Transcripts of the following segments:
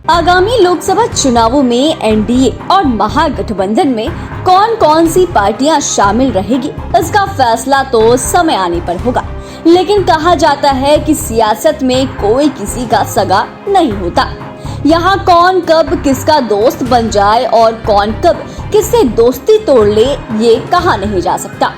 आगामी लोकसभा चुनावों में एनडीए और महागठबंधन में कौन कौन सी पार्टियां शामिल रहेगी, इसका फैसला तो समय आने पर होगा। लेकिन कहा जाता है कि सियासत में कोई किसी का सगा नहीं होता। यहाँ कौन कब किसका दोस्त बन जाए और कौन कब किससे दोस्ती तोड़ ले, ये कहा नहीं जा सकता।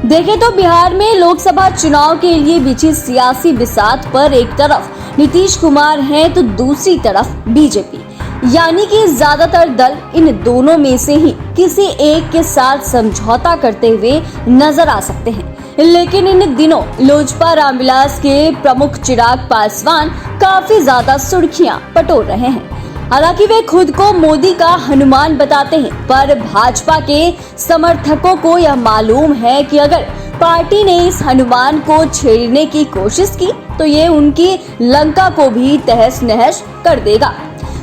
देखें तो बिहार में लोकसभा चुनाव के लिए बिछी सियासी बिसात पर एक तरफ नीतीश कुमार हैं तो दूसरी तरफ बीजेपी, यानी कि ज्यादातर दल इन दोनों में से ही किसी एक के साथ समझौता करते हुए नजर आ सकते हैं। लेकिन इन दिनों लोजपा रामविलास के प्रमुख चिराग पासवान काफी ज्यादा सुर्खियां बटोर रहे हैं। हालांकि वे खुद को मोदी का हनुमान बताते हैं, पर भाजपा के समर्थकों को यह मालूम है कि अगर पार्टी ने इस हनुमान को छेड़ने की कोशिश की तो ये उनकी लंका को भी तहस नहस कर देगा।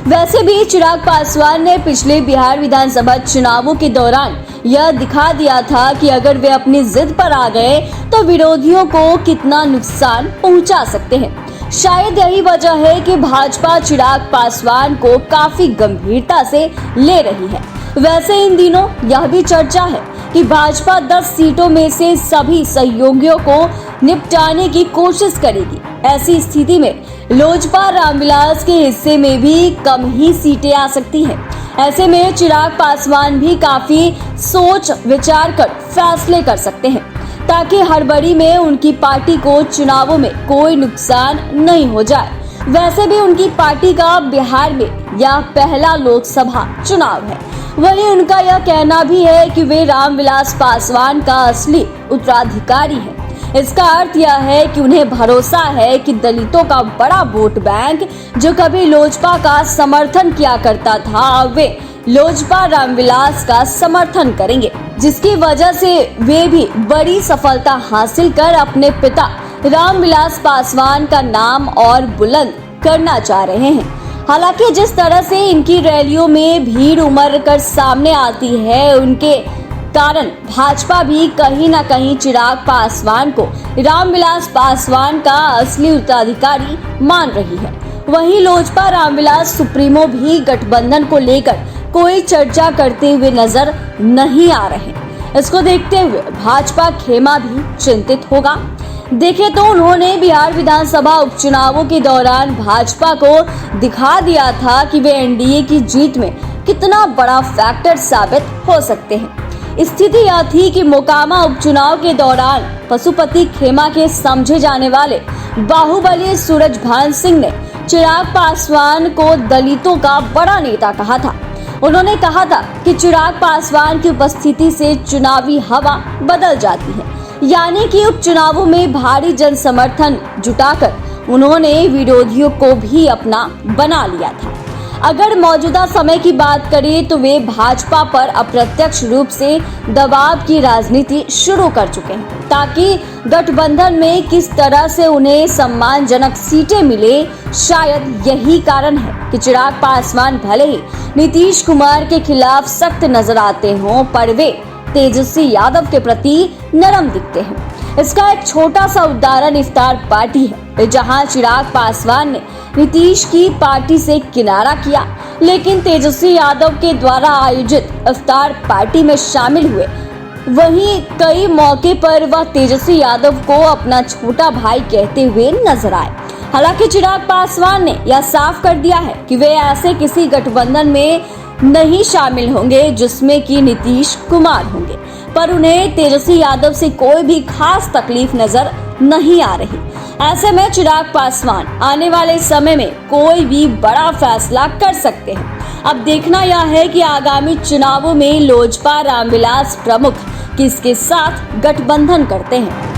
वैसे भी चिराग पासवान ने पिछले बिहार विधानसभा चुनावों के दौरान यह दिखा दिया था कि अगर वे अपनी जिद पर आ गए तो विरोधियों को कितना नुकसान पहुंचा सकते हैं। शायद यही वजह है कि भाजपा चिराग पासवान को काफी गंभीरता से ले रही है। वैसे इन दिनों यह भी चर्चा है कि भाजपा 10 सीटों में से सभी सहयोगियों को निपटाने की कोशिश करेगी। ऐसी स्थिति में लोजपा रामविलास के हिस्से में भी कम ही सीटें आ सकती हैं। ऐसे में चिराग पासवान भी काफी सोच विचार कर फैसले कर सकते हैं ताकि हड़बड़ी में उनकी पार्टी को चुनावों में कोई नुकसान नहीं हो जाए। वैसे भी उनकी पार्टी का बिहार में यह पहला लोकसभा चुनाव है। वहीं उनका यह कहना भी है कि वे रामविलास पासवान का असली उत्तराधिकारी है। इसका अर्थ यह है कि उन्हें भरोसा है कि दलितों का बड़ा वोट बैंक जो कभी लोजपा का समर्थन किया करता था, अब वे लोजपा रामविलास का समर्थन करेंगे, जिसकी वजह से वे भी बड़ी सफलता हासिल कर अपने पिता रामविलास पासवान का नाम और बुलंद करना चाह रहे हैं। हालांकि जिस तरह से इनकी रैलियों में भीड़ उमड़ कर सामने आती है, उनके कारण भाजपा भी कहीं न कहीं चिराग पासवान को रामविलास पासवान का असली उत्तराधिकारी मान रही है। वहीं लोजपा रामविलास सुप्रीमो भी गठबंधन को लेकर कोई चर्चा करते हुए नजर नहीं आ रहे। इसको देखते हुए भाजपा खेमा भी चिंतित होगा। देखें तो उन्होंने बिहार विधानसभा उपचुनावों के दौरान भाजपा को दिखा दिया था कि वे एनडीए की जीत में कितना बड़ा फैक्टर साबित हो सकते हैं। स्थिति यह थी कि मोकामा उपचुनाव के दौरान पशुपति खेमा के समझे जाने वाले बाहुबली सूरजभान सिंह ने चिराग पासवान को दलितों का बड़ा नेता कहा था। उन्होंने कहा था कि चिराग पासवान की उपस्थिति से चुनावी हवा बदल जाती है, यानी कि उपचुनावों में भारी जन समर्थन जुटाकर उन्होंने विरोधियों को भी अपना बना लिया था। अगर मौजूदा समय की बात करें तो वे भाजपा पर अप्रत्यक्ष रूप से दबाव की राजनीति शुरू कर चुके हैं ताकि गठबंधन में किस तरह से उन्हें सम्मानजनक सीटें मिले। शायद यही कारण है कि चिराग पासवान भले ही नीतीश कुमार के खिलाफ सख्त नजर आते हों, पर वे तेजस्वी यादव के प्रति नरम दिखते हैं। इसका एक छोटा सा उदाहरण इफ्तार पार्टी है, जहां चिराग पासवान ने नीतीश की पार्टी से किनारा किया, लेकिन तेजस्वी यादव के द्वारा आयोजित इफ्तार पार्टी में शामिल हुए। वहीं कई मौके पर वह तेजस्वी यादव को अपना छोटा भाई कहते हुए नजर आए। हालांकि चिराग पासवान ने यह साफ कर दिया है कि वे ऐसे किसी गठबंधन में नहीं शामिल होंगे जिसमें कि नीतीश कुमार होंगे, पर उन्हें तेजस्वी यादव से कोई भी खास तकलीफ नजर नहीं आ रही। ऐसे में चिराग पासवान आने वाले समय में कोई भी बड़ा फैसला कर सकते हैं। अब देखना यह है कि आगामी चुनावों में लोजपा रामविलास प्रमुख किसके साथ गठबंधन करते हैं।